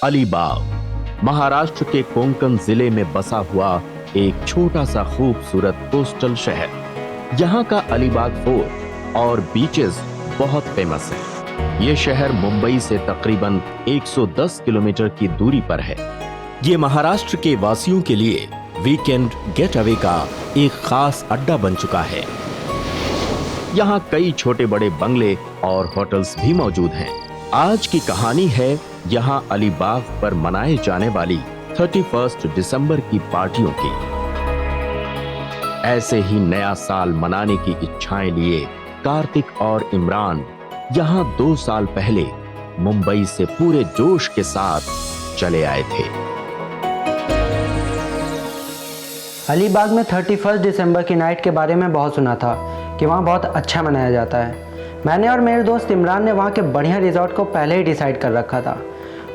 अलीबाग महाराष्ट्र के कोंकण जिले में बसा हुआ एक छोटा सा खूबसूरत कोस्टल शहर। यहाँ का अलीबाग फोर्ट और बीचेस बहुत फेमस है। ये शहर मुंबई से तकरीबन 110 किलोमीटर की दूरी पर है। ये महाराष्ट्र के वासियों के लिए वीकेंड गेट अवे का एक खास अड्डा बन चुका है। यहाँ कई छोटे बड़े बंगले और होटल्स भी मौजूद हैं। आज की कहानी है यहाँ अलीबाग पर मनाए जाने वाली 31 दिसंबर की पार्टियों की। ऐसे ही नया साल मनाने की इच्छाएं लिए कार्तिक और इमरान यहाँ 2 साल पहले मुंबई से पूरे जोश के साथ चले आए थे। अलीबाग में 31 दिसंबर की नाइट के बारे में बहुत सुना था कि वहाँ बहुत अच्छा मनाया जाता है। मैंने और मेरे दोस्त इमरान ने वहाँ के बढ़िया रिजॉर्ट को पहले ही डिसाइड कर रखा था,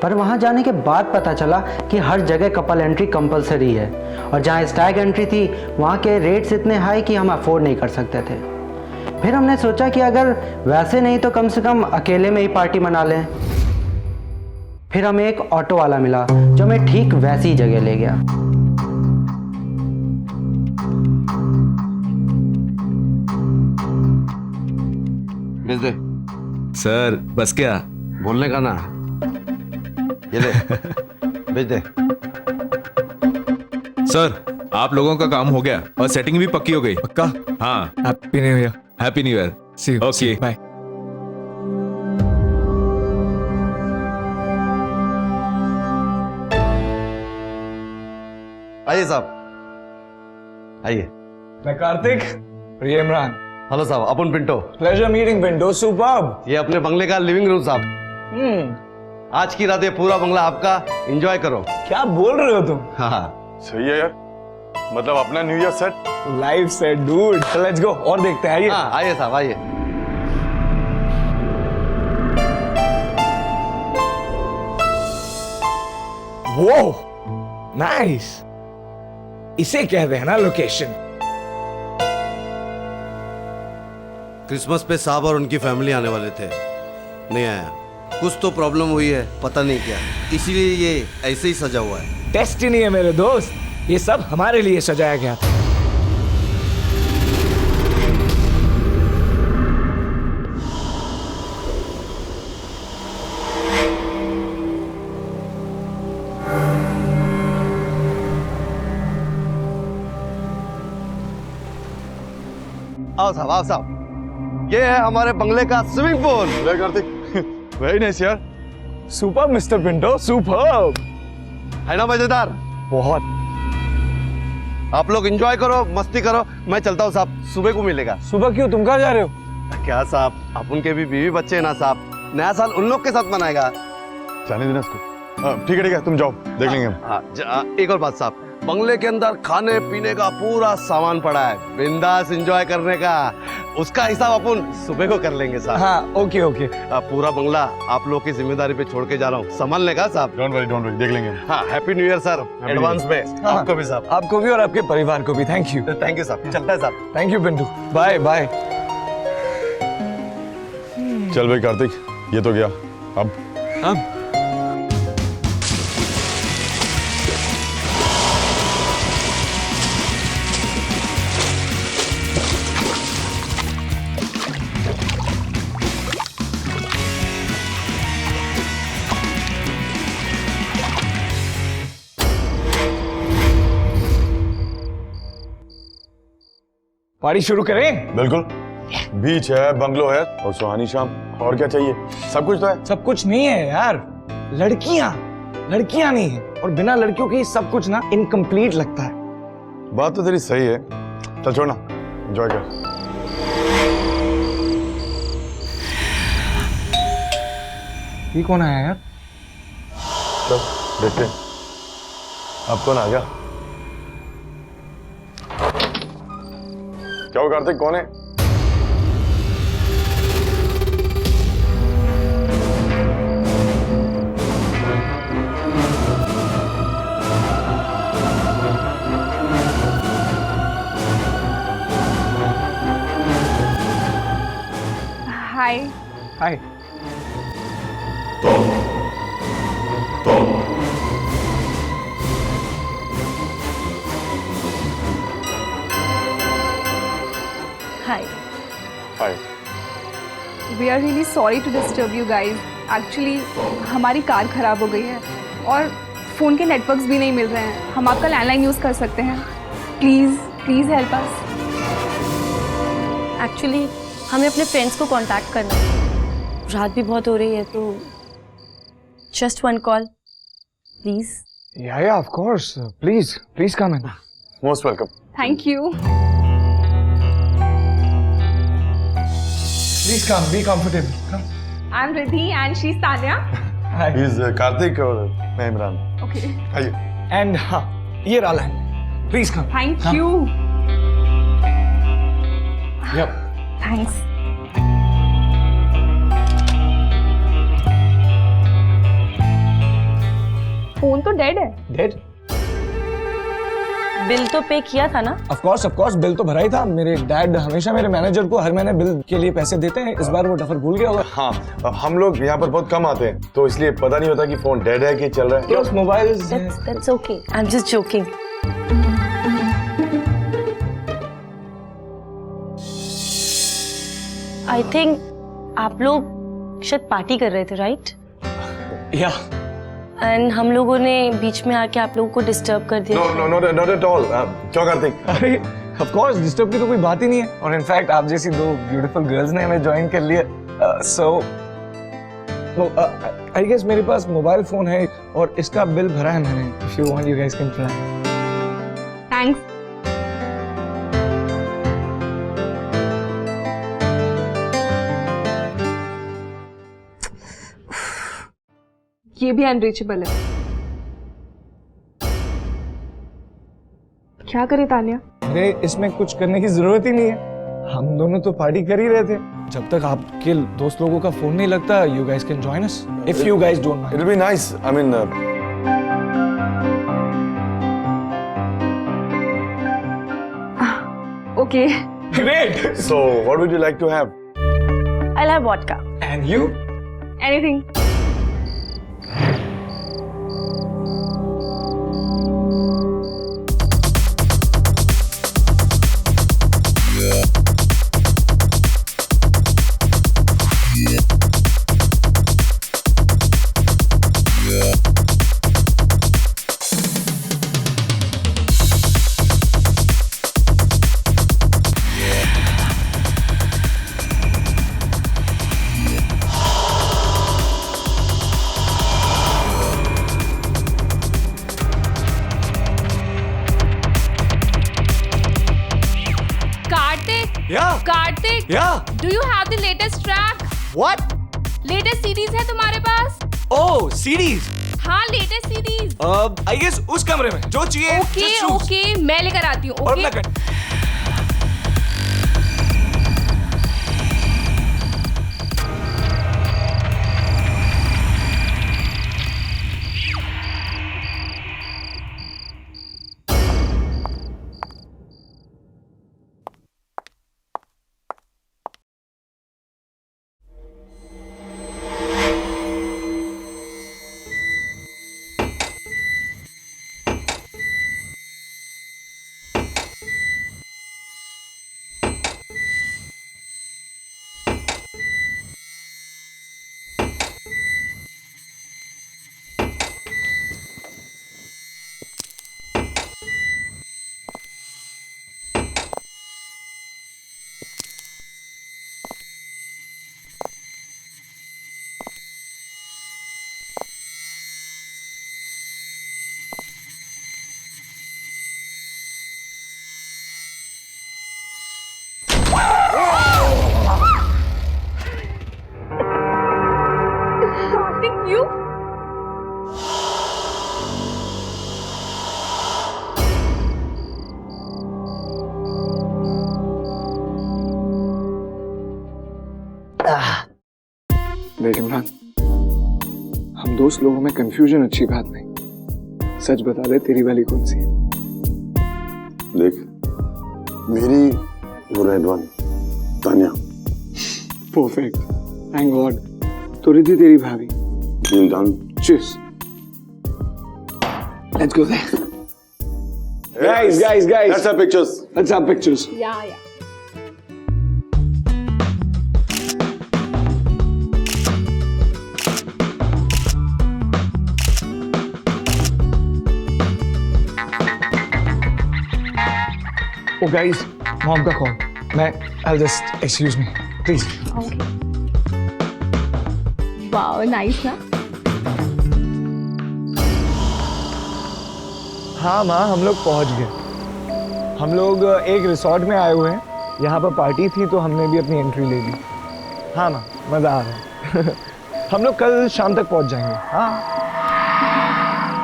पर वहाँ जाने के बाद पता चला कि हर जगह कपल एंट्री कंपलसरी है और जहाँ स्टैग एंट्री थी वहाँ के रेट्स इतने हाई कि हम अफोर्ड नहीं कर सकते थे। फिर हमने सोचा कि अगर वैसे नहीं तो कम से कम अकेले में ही पार्टी मना लें। फिर हमें एक ऑटो वाला मिला जो हमें ठीक वैसी ही जगह ले गया। भेज दे सर। बस क्या बोलने का ना, ये ले भेज दे। सर, आप लोगों का काम हो गया और सेटिंग भी पक्की हो गई। पक्का? हाँ। Happy new year. Happy new year. See you. Okay bye. आइए साहब, आइए। मैं कार्तिक और ये इमरान। हेलो साहब, अपन Pinto. Pleasure meeting Pinto. Superb. ये अपने बंगले का लिविंग रूम साहब। आज की रात ये पूरा बंगला आपका, एंजॉय करो। क्या बोल रहे हो तुम? हाँ सही है यार, मतलब अपना new year set. Live set dude. Let's go और देखते हैं। आइए। हाँ, आइए साहब आइए। वो नाइस, इसे कहते हैं ना लोकेशन। क्रिसमस पे साहब और उनकी फैमिली आने वाले थे, नहीं आया। कुछ तो प्रॉब्लम हुई है, पता नहीं क्या, इसीलिए ये ऐसे ही सजा हुआ है। डेस्टिनी है मेरे दोस्त, ये सब हमारे लिए सजाया गया था। आओ साहब, आओ साहब। ये है हमारे बंगले का स्विमिंग पूल। ले कार्तिक, वेरी नाइस यार। Super mister Pinto, super. है ना मजेदार? बहुत। आप लोग एंजॉय करो, मस्ती करो, मैं चलता हूँ साहब, सुबह को मिलेगा। सुबह क्यों, तुम कहाँ जा रहे हो? क्या साहब, अपन के भी बीवी बच्चे हैं ना साहब, नया साल उन लोग के साथ मनाएगा। जाने देना इसको। हाँ, ठीक है, तुम जाओ, देख लेंगे हम। हाँ, एक और बात साहब, बंगले के अंदर खाने पीने का पूरा सामान पड़ा है, बिंदास एंजॉय करने का। उसका हिसाब अपन सुबह को कर लेंगे साहब। हाँ, ओके ओके। पूरा बंगला आप लोग की जिम्मेदारी पे छोड़ के जा रहा हूँ, संभालने का साहब। डोंट वरी, देख लेंगे हम। हाँ, happy new year sir, advance में। हाँ, आपको भी साहब। आपको भी और आपके परिवार को भी। Thank you. थैंक यू साहब, चलता है साहब। Thank you Pintu, bye bye. चल भाई कार्तिक, ये तो गया। अब पार्टी शुरू करें? बिल्कुल, बीच है, बंगलो है और सुहानी शाम, और क्या चाहिए? सब कुछ तो है। सब कुछ नहीं है यार, लड़कियां नहीं है, और बिना लड़कियों के सब कुछ ना इनकम्प्लीट लगता है। बात तो तेरी सही है। चल छोड़ ना, एंजॉय कर। ये कौन आया यार? चल देखते हैं, अब कौन आ गया। क्या हुआ कार्तिक, कौन है? हाय। हाय। तो hi. Hi. We are really sorry to disturb you guys. Actually हमारी कार खराब हो गई है और फ़ोन के नेटवर्क्स भी नहीं मिल रहे हैं। हम आपका लैंडलाइन यूज़ कर सकते हैं? Please please help us. Actually हमें अपने फ्रेंड्स को कांटेक्ट करना है, रात भी बहुत हो रही है, तो just one call please. Yeah, of course. Please come in. Most welcome. Thank you. Please come, be comfortable. Come. I am Riddhi and she is Tanya. Hi. He's Karthik और मैं इमरान। ओके आइए। And हाँ, ये रहा land. Please come. Thank you. Yep. Thanks. Phone तो dead है। Dead? Bill तो पे किया था ना? Of course, बिल तो भरा ही था। मेरे डैड हमेशा मेरे मैनेजर को हर महीने बिल के लिए पैसे देते हैं। इस बार वो डफर भूल गया होगा। हाँ, हम लोग यहाँ पर बहुत कम आते हैं, तो इसलिए पता नहीं होता कि फोन डेड है कि चल रहा है। Plus mobile is That's okay. I'm just joking. I think आप लोग शायद पार्टी कर रहे थे, राइट? Yeah. एंड हम लोगों ने बीच में आके आप लोगों को डिस्टर्ब कर दिया। No, not at all. क्यों कार्तिक? अरे of course, डिस्टर्ब की तो कोई बात ही नहीं है। और इनफैक्ट आप जैसी दो ब्यूटीफुल गर्ल्स ने हमें ज्वाइन कर लिया। सो आई गेस मेरे पास मोबाइल फोन है और इसका बिल भरा है मैंने। If you want you guys can try. Thanks. ये भी अनरीचेबल है। क्या करे तान्या? अरे इसमें कुछ करने की जरूरत ही नहीं है, हम दोनों तो पार्टी कर ही रहे थे। जब तक आपके दोस्त लोगों का फोन नहीं लगता, you guys can join us if you guys don't mind. It'll be nice. I mean, okay. Great. so what would you like to have? I'll have vodka. And you? Anything. Yeah. Kartik, Yeah. Do you have the latest track? What? Latest CDs है तुम्हारे पास? Oh, CDs. हाँ, latest CDs. I guess उस कमरे में जो चाहिए। Okay just choose. Okay, मैं लेकर आती हूँ। और ओके अपना कर। कार्तिक, यू? देख इमरान, हम दोस्त लोगों में कंफ्यूजन अच्छी बात नहीं। सच बता दे, तेरी वाली कौन सी है? देख, मेरी वो red one, Tanya. Perfect, thank God. तो रिद्धि तेरी भाभी। Deal done. Cheers. Let's go there. Guys. That's our pictures. Let's have pictures. या ओ गाइस, मॉम का कॉल। मैं I'll just excuse me, please. Okay. Wow, nice ना? हाँ माँ, हम लोग पहुंच गए। हम लोग एक रिसॉर्ट में आए हुए हैं। यहाँ पर पार्टी थी तो हमने भी अपनी एंट्री ले ली। हाँ माँ, मज़ा आ रहा है। हम लोग कल शाम तक पहुंच जाएंगे। हाँ,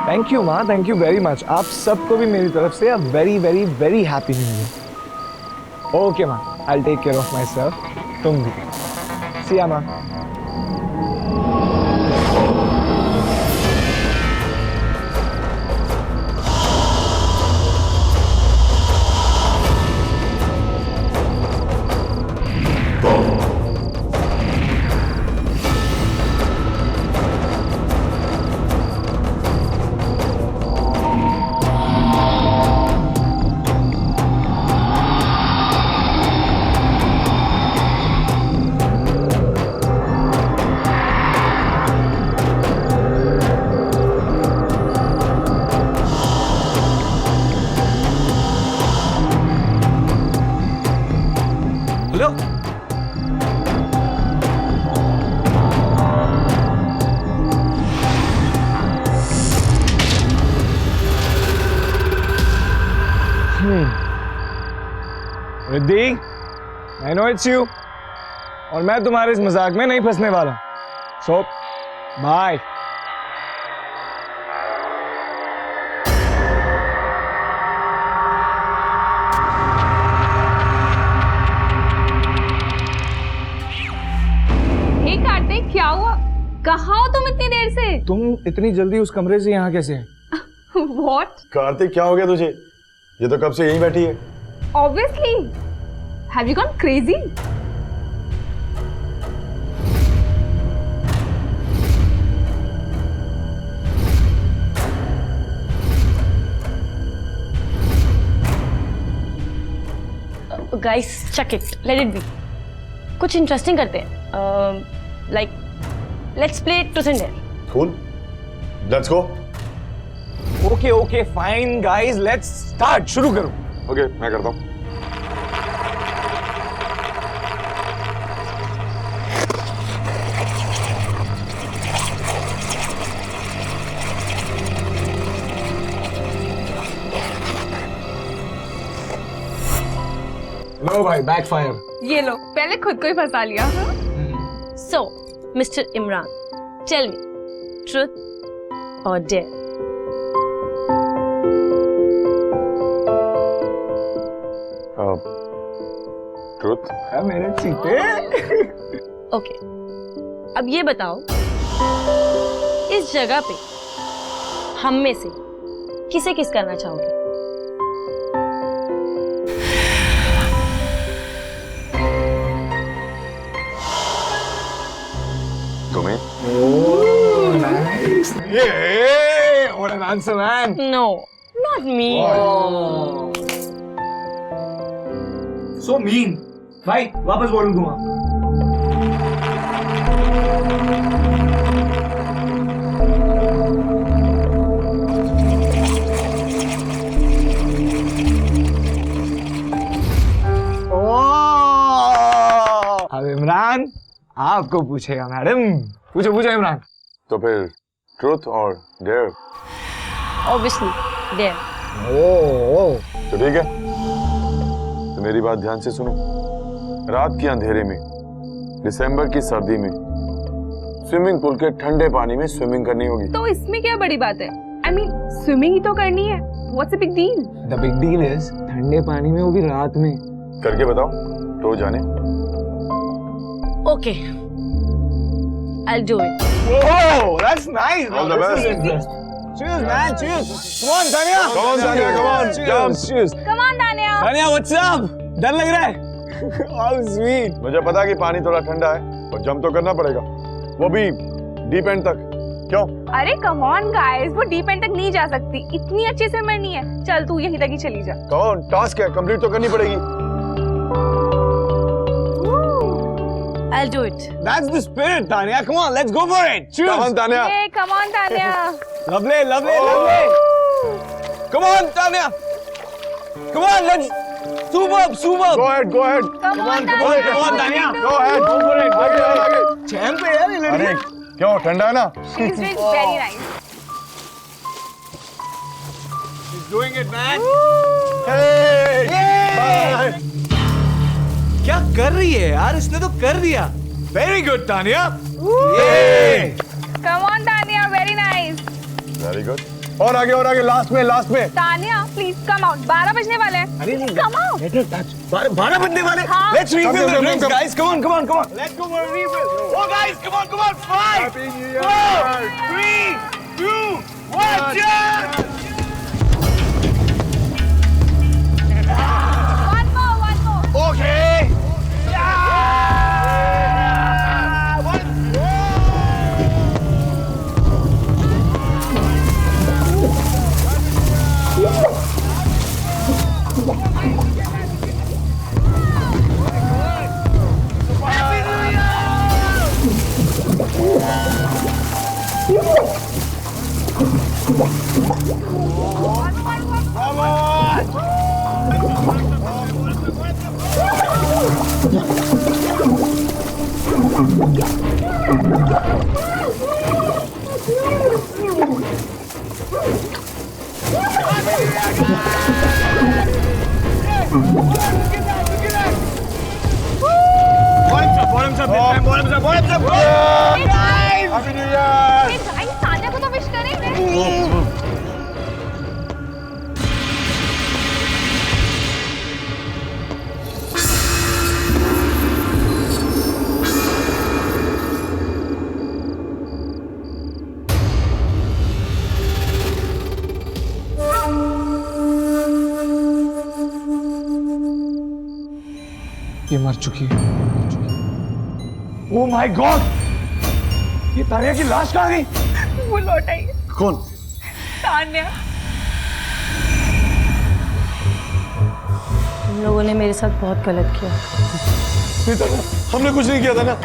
थैंक यू माँ, थैंक यू वेरी मच। आप सबको भी मेरी तरफ से very very very happy new year. Okay माँ, I'll take care of myself. तुम भी। See ya माँ। Hello, Riddhi, I know it's you, और मैं तुम्हारे इस मजाक में नहीं फंसने वाला। So, bye. हे कार्तिक, क्या हुआ? कहाँ हो तुम इतनी देर से? तुम इतनी जल्दी उस कमरे से यहाँ कैसे? What? कार्तिक, क्या हो गया तुझे? ये तो कब से यहीं बैठी है। Obviously. Have you gone crazy? Guys, chuck it, let it be. कुछ इंटरेस्टिंग करते हैं। Like let's play truth and dare. Cool, let's go. Okay okay fine guys, let's start. शुरू करो। ओके, मैं करता हूँ। लो भाई, बैकफायर। ये लो, पहले खुद को ही फंसा लिया। हाँ? So mister Imran, tell me, truth और डेयर? ट्रुथ। मेरे चीते। ओके, अब ये बताओ, इस जगह पे हम में से किसे किस करना चाहोगे? तुम्हें? Oh, nice. Yeah, what an answer, man. No, not me. So mean. भाई, वापस बोल दूंगा। अब इमरान आपको पूछेगा मैडम। पूछो पूछो इमरान। तो फिर ट्रुथ और डेयर? Obviously, dare. तो ठीक है, तो मेरी बात ध्यान से सुनो। रात के अंधेरे में, दिसंबर की सर्दी में, स्विमिंग पूल के ठंडे पानी में स्विमिंग करनी होगी। तो इसमें क्या बड़ी बात है? I mean, स्विमिंग ही तो करनी है। What's the big deal? The big deal is ठंडे पानी में, वो भी रात में। करके बताओ तो जाने। Okay, I'll do it. Oh, that's nice. All the best. Cheers, man. Cheers. Come on, Tanya. Come on, Tanya. Come on. Cheers. Cheers. Come on, Dania. Tanya, what's up? डर लग रहा है? How sweet. मुझे पता है कि पानी थोड़ा ठंडा है और जंप तो करना पड़ेगा, वो भी डीप एंड तक। क्यों? अरे come on guys, वो डीप एंड तक नहीं जा सकती, इतनी अच्छी स्विमर नहीं है। चल तू यहीं तक ही चली जा। Come on, टास्क है, कंप्लीट तो करनी पड़ेगी। I'll do it. That's the spirit, Tanya. Come on, let's go for it. Cheers. Come on, Tanya. Hey, come on, Tanya. Lovely, lovely, lovely. Come on, Tanya. Come on, let's super super Go ahead, go ahead. Come on, Come on, Tanya. come on, Tanya. Come Go ahead. Go for it. आगे और आगे. Champ है यार ये लड़की। अरे क्यों ठंडा है ना? She's doing very nice. Doing it, man. Hey! Bye. क्या कर रही है यार? इसने तो कर दिया। Very good, Tanya. Come on, Tanya, very nice. Very good. और आगे लास्ट में. Tanya, please come out. 12 बजने वाले हैं. अरे नहीं, Come out. 12 बजने वाले. हाँ. Let's refill Come, the come, drinks, come. guys. Come on. Let's go for a refill. Oh, guys, come on. 5, Happy New Year. 4, 3, 2, 1, cheers! One more. Okay. Bottoms up this time. Bottoms up. Happy New Year. Hey guys, Tanya को तो wish करेंगे. ये मर चुकी है। Oh my God! ये तानिया की लाश कहाँ गई? वो लौट आई. कौन? तान्या. तुम लोगों ने मेरे साथ बहुत गलत किया। नहीं तानिया, हमने कुछ नहीं किया था ना.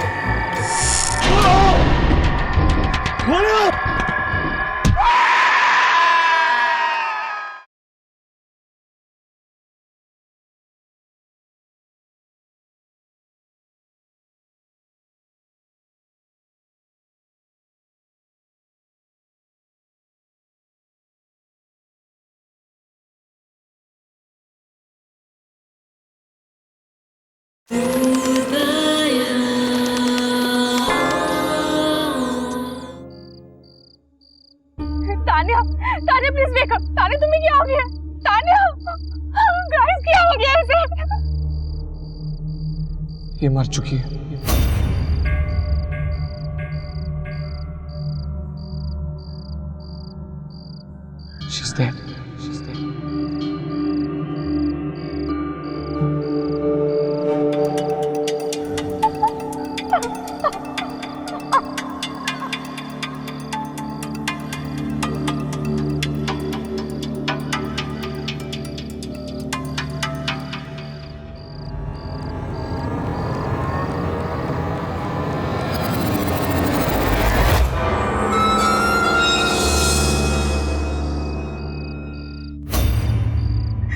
Tanya, please wake up. Tanya, तुम्हें क्या हो गया? तान्या, गाइस क्या हो गया इसे? ये मर चुकी है। She's dead.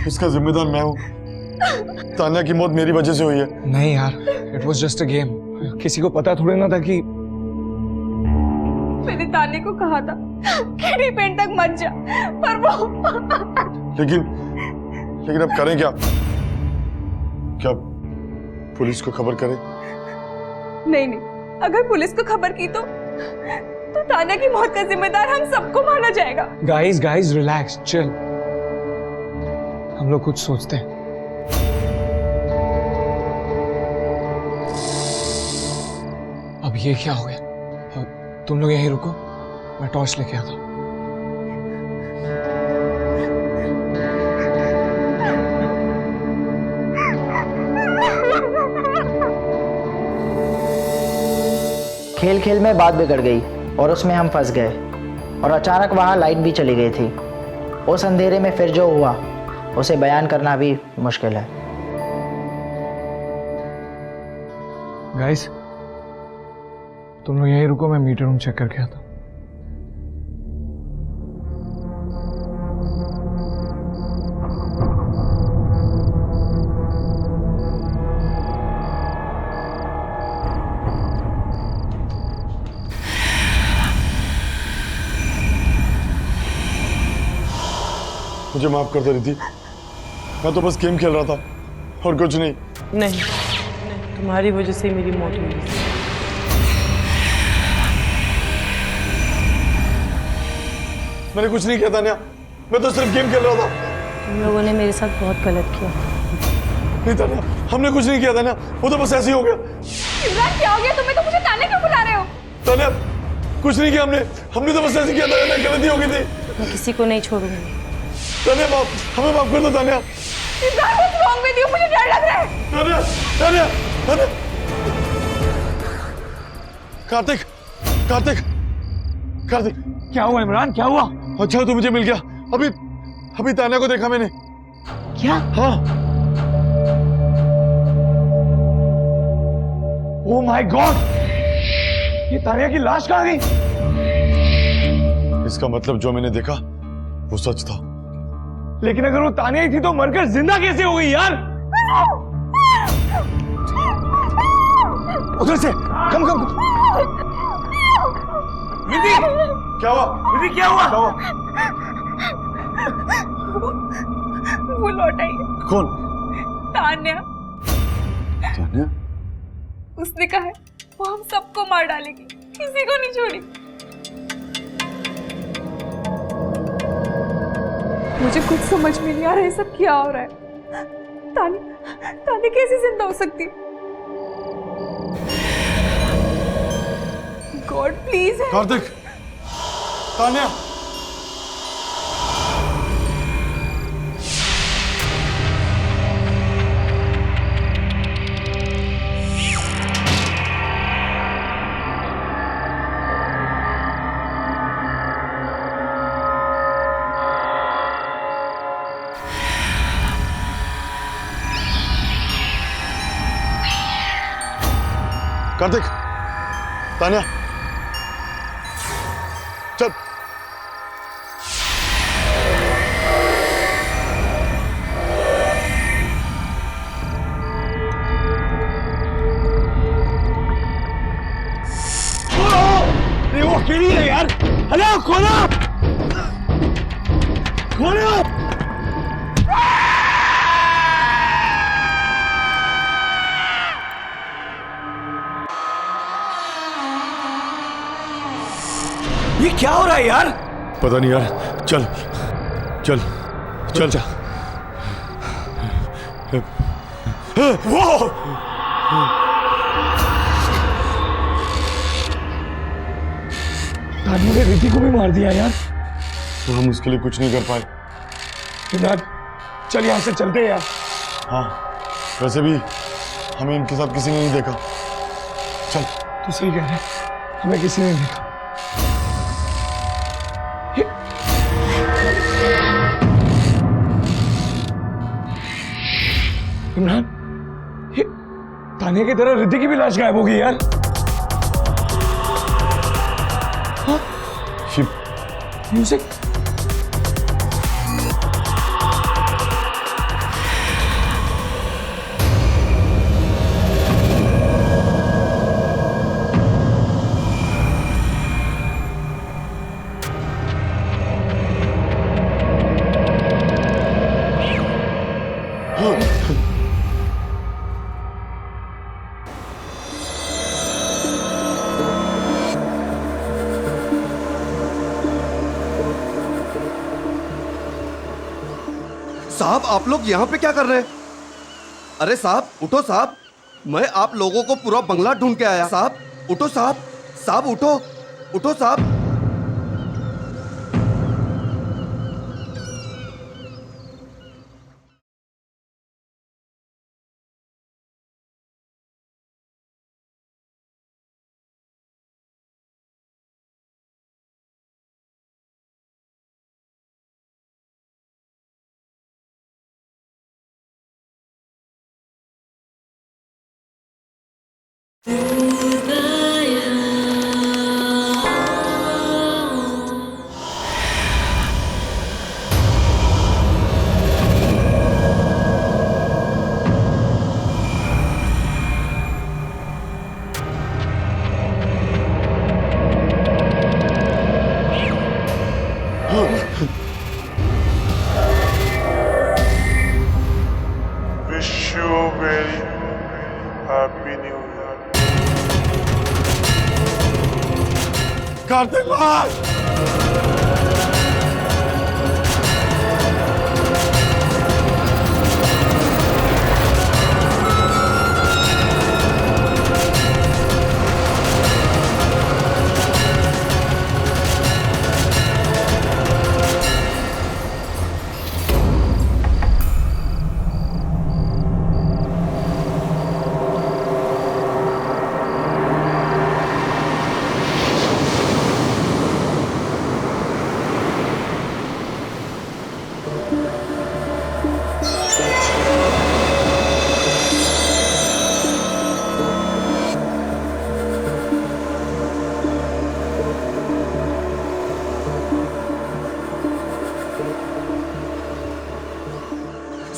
इसका जिम्मेदार मैं हूँ। तान्या की मौत मेरी वजह से हुई है। नहीं यार, it was just a game. किसी को पता थोड़ी ना था कि मैंने तान्या को कहा था कि रिपेंट तक मत जा, पर वो लेकिन अब करें क्या? क्या पुलिस को खबर करें? नहीं, अगर पुलिस को खबर की तो तान्या की मौत का जिम्मेदार हम सबको माना जाएगा। Guys relax, chill. हम लोग कुछ सोचते हैं। अब ये क्या हो गया? तुम लोग यहीं रुको, मैं टॉर्च लेके आता हूं। खेल खेल में बात बिगड़ गई और उसमें हम फंस गए और अचानक वहाँ लाइट भी चली गई थी। उस अंधेरे में फिर जो हुआ उसे बयान करना भी मुश्किल है। गाइस, तुम लोग यहीं रुको, मैं मीटर रूम चेक करके आता हूं। मुझे माफ कर दे रिद्धि, मैं तो बस गेम खेल रहा था और कुछ नहीं। नहीं, तुम्हारी वजह से मेरी मौत हुई। मैंने कुछ नहीं किया तान्या, मैं तो सिर्फ गेम खेल रहा था। तुम लोगों ने मेरे साथ बहुत गलत किया। नहीं तान्या, हमने कुछ नहीं किया तान्या, वो तो बस ऐसे ही हो गया। इमरान क्या हो गया तुम्हें? तो मुझे ताने क्यों बुला रहे हो? तान्या कुछ नहीं किया हमने तो बस ऐसे किया था, गलती हो गई थी। मैं किसी को नहीं छोड़ूंगी। तान्या हमें माफ कर दो Tanya. Imran what's wrong with you? मुझे डर लग रहा है। तान्या तान्या तान्या। कार्तिक कार्तिक कार्तिक, क्या हुआ इमरान, क्या हुआ? अच्छा तू मुझे मिल गया। अभी तान्या को देखा मैंने। क्या? हाँ। ओह माय गॉड, ये तान्या की लाश कहाँ गई? इसका मतलब जो मैंने देखा वो सच था। लेकिन अगर वो तान्या ही थी तो मरकर जिंदा कैसे हो गई यार? उधर से कम रिद्धि, क्या हुआ? रिद्धि क्या हुआ? क्या हुआ? वो लौट आई। कौन? तान्या। तान्या? उसने कहा है वो हम सबको मार डालेगी, किसी को नहीं छोड़ी। मुझे कुछ समझ में नहीं आ रहा है सब क्या हो रहा है। तान्या कैसे जिंदा हो सकती? God please. कार्तिक, तान्या। कार्तिक, तान्या, चल। ये वो अकेली है यार। हेलो, खोलो खोलो। ये क्या हो रहा है यार? पता नहीं यार, चल चल चल चल। वो तान्या ने रिद्धि को भी मार दिया यार। तो हम उसके लिए कुछ नहीं कर पाए। इमरान चल यहाँ से चलते हैं यार। हाँ, वैसे भी हमें इनके साथ किसी ने नहीं देखा। चल। तू सही कह रहा है, हमें किसी ने नहीं देखा। इमरान, ये तान्या की तरह रिद्धि की भी लाश गायब हो गई यार। हाँ? म्यूजिक। साहब, आप लोग यहाँ पे क्या कर रहे हैं? अरे साहब, उठो साहब, मैं आप लोगों को पूरा बंगला ढूंढ के आया। साहब उठो साहब, साहब उठो, उठो साहब। कार्तिक भाई!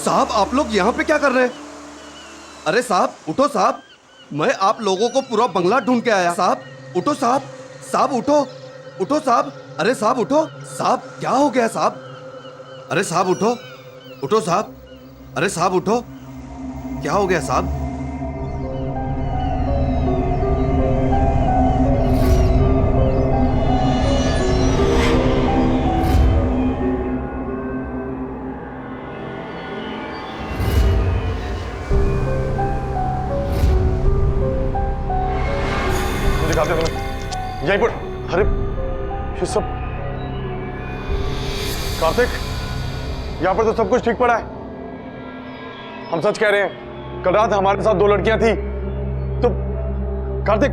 साहब आप लोग यहाँ पे क्या कर रहे हैं? अरे साहब उठो साहब, मैं आप लोगों को पूरा बंगला ढूंढ के आया। साहब उठो साहब, साहब उठो, उठो साहब, अरे साहब उठो साहब, क्या हो गया साहब? अरे साहब उठो, उठो साहब, अरे साहब उठो, क्या हो गया साहब? दिखाते तुम्हें यहीं पर। अरे ये सब कार्तिक, यहाँ पर तो सब कुछ ठीक पड़ा है। हम सच कह रहे हैं, कल रात हमारे साथ 2 लड़कियां थी। तो कार्तिक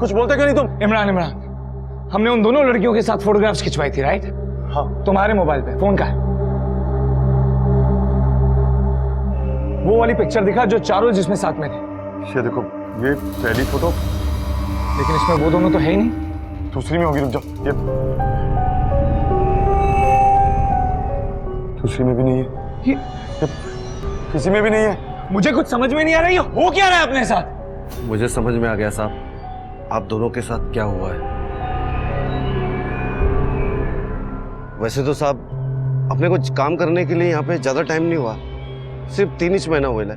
कुछ बोलते क्यों नहीं तुम? इमरान, हमने उन दोनों लड़कियों के साथ फोटोग्राफ्स खिंचवाई थी, राइट? हाँ। तुम्हारे मोबाइल पे फोन का है वो वाली पिक्चर दिखा जो चारों जिसमें साथ में थे। ये देखो, ये पहली फोटो, लेकिन इसमें वो दोनों तो है ही नहीं। दूसरी में होगी, रुक जाओ। ये दूसरी में भी नहीं है, ये किसी में भी नहीं है। मुझे कुछ समझ में नहीं आ रहा है, ये हो क्या रहा है अपने साथ? मुझे समझ में आ गया साहब, आप दोनों के साथ क्या हुआ है। वैसे तो साहब अपने को काम करने के लिए यहाँ पे ज्यादा टाइम नहीं हुआ, सिर्फ 3 महीना हुआ है।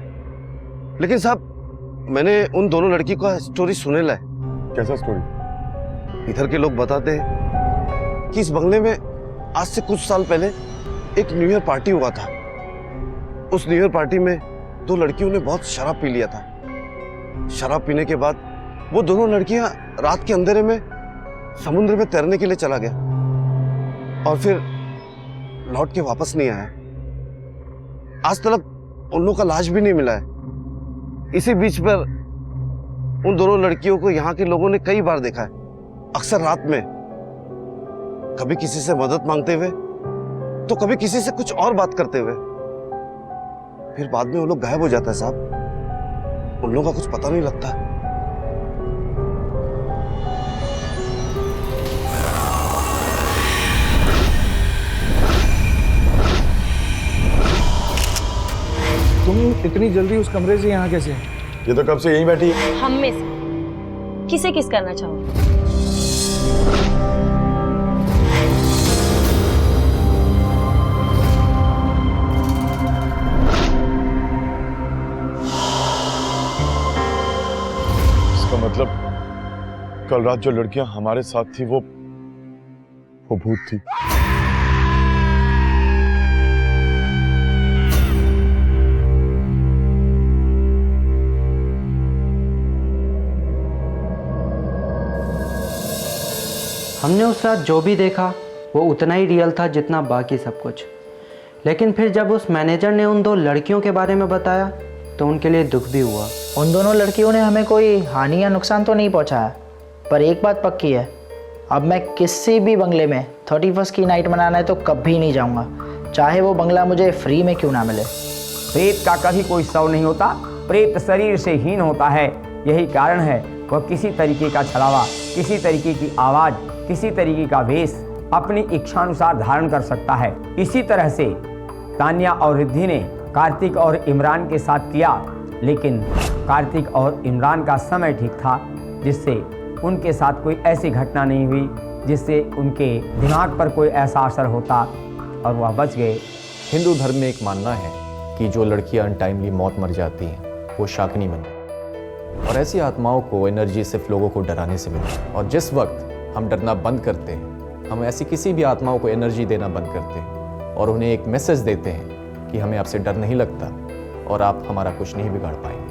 लेकिन साहब मैंने उन दोनों लड़की का स्टोरी सुने ला है। कैसा स्टोरी? इधर के लोग बताते हैं कि इस बंगले में आज से कुछ साल पहले एक न्यू ईयर पार्टी हुआ था। उस न्यू ईयर पार्टी में 2 लड़कियों ने बहुत शराब पी लिया था। शराब पीने के बाद वो दोनों लड़कियां रात के अंधेरे में समुद्र में तैरने के लिए चला गया और फिर लौट के वापस नहीं आया। आज तक उन लोगों का लाश भी नहीं मिला है। इसी बीच पर उन दोनों लड़कियों को यहाँ के लोगों ने कई बार देखा है, अक्सर रात में, कभी किसी से मदद मांगते हुए तो कभी किसी से कुछ और बात करते हुए। फिर बाद में वो लोग गायब हो जाता है साहब, उन लोगों का कुछ पता नहीं लगता। तुम इतनी जल्दी उस कमरे से यहाँ कैसे? ये तो कब से यहीं बैठी है। हम में से किसे किस करना चाहोगे? इसका मतलब कल रात जो लड़कियां हमारे साथ थी वो भूत थी। हमने उस रात जो भी देखा वो उतना ही रियल था जितना बाकी सब कुछ। लेकिन फिर जब उस मैनेजर ने उन 2 लड़कियों के बारे में बताया तो उनके लिए दुख भी हुआ। उन दोनों लड़कियों ने हमें कोई हानि या नुकसान तो नहीं पहुंचाया, पर एक बात पक्की है, अब मैं किसी भी बंगले में 31st की नाइट मनाना है तो कभी नहीं जाऊंगा, चाहे वो बंगला मुझे फ्री में क्यों ना मिले। प्रेत का कभी कोई शव नहीं होता, प्रेत शरीर से हीन होता है। यही कारण है वह किसी तरीके का छलावा, किसी तरीके की आवाज़, किसी तरीके का वेश अपनी इच्छानुसार धारण कर सकता है। इसी तरह से तान्या और रिद्धि ने कार्तिक और इमरान के साथ किया, लेकिन कार्तिक और इमरान का समय ठीक था जिससे उनके साथ कोई ऐसी घटना नहीं हुई जिससे उनके दिमाग पर कोई ऐसा असर होता और वह बच गए। हिंदू धर्म में एक मानना है कि जो लड़कियां अनटाइमली मौत मर जाती हैं वो शाकिनी बनती हैं और ऐसी आत्माओं को एनर्जी सिर्फ लोगों को डराने से मिलती है। और जिस वक्त हम डरना बंद करते हैं, हम ऐसी किसी भी आत्माओं को एनर्जी देना बंद करते हैं और उन्हें एक मैसेज देते हैं कि हमें आपसे डर नहीं लगता और आप हमारा कुछ नहीं बिगाड़ पाएंगे।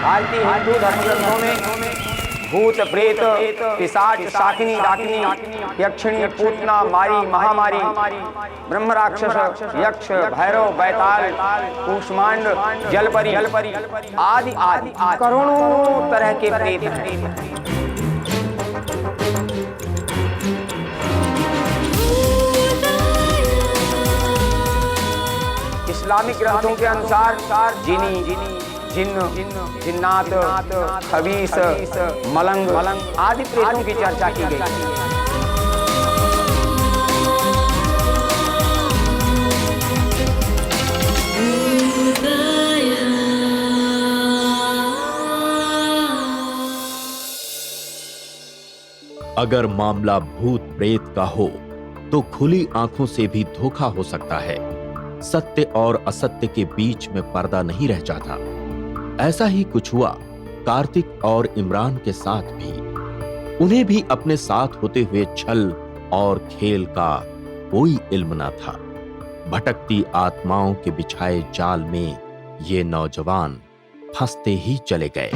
भारतीय हिंदू धर्म ग्रंथों में भूत प्रेत पिशाच शाकिनी डाकिनी यक्षिणी पूतना मारी महामारी ब्रह्म राक्षस यक्ष भैरव बैताल कूष्मांड जलपरी आदि आदि करोड़ों तरह के प्रेत हैं। इस्लामिक ग्रंथों के अनुसार जिनी जिन्न जिन्नात खबीस मलंग आदि प्रेतों की चर्चा की गई। अगर मामला भूत प्रेत का हो तो खुली आंखों से भी धोखा हो सकता है। सत्य और असत्य के बीच में पर्दा नहीं रह जाता। ऐसा ही कुछ हुआ कार्तिक और इमरान के साथ भी। उन्हें भी अपने साथ होते हुए छल और खेल का कोई इल्म न था। भटकती आत्माओं के बिछाए जाल में ये नौजवान फंसते ही चले गए।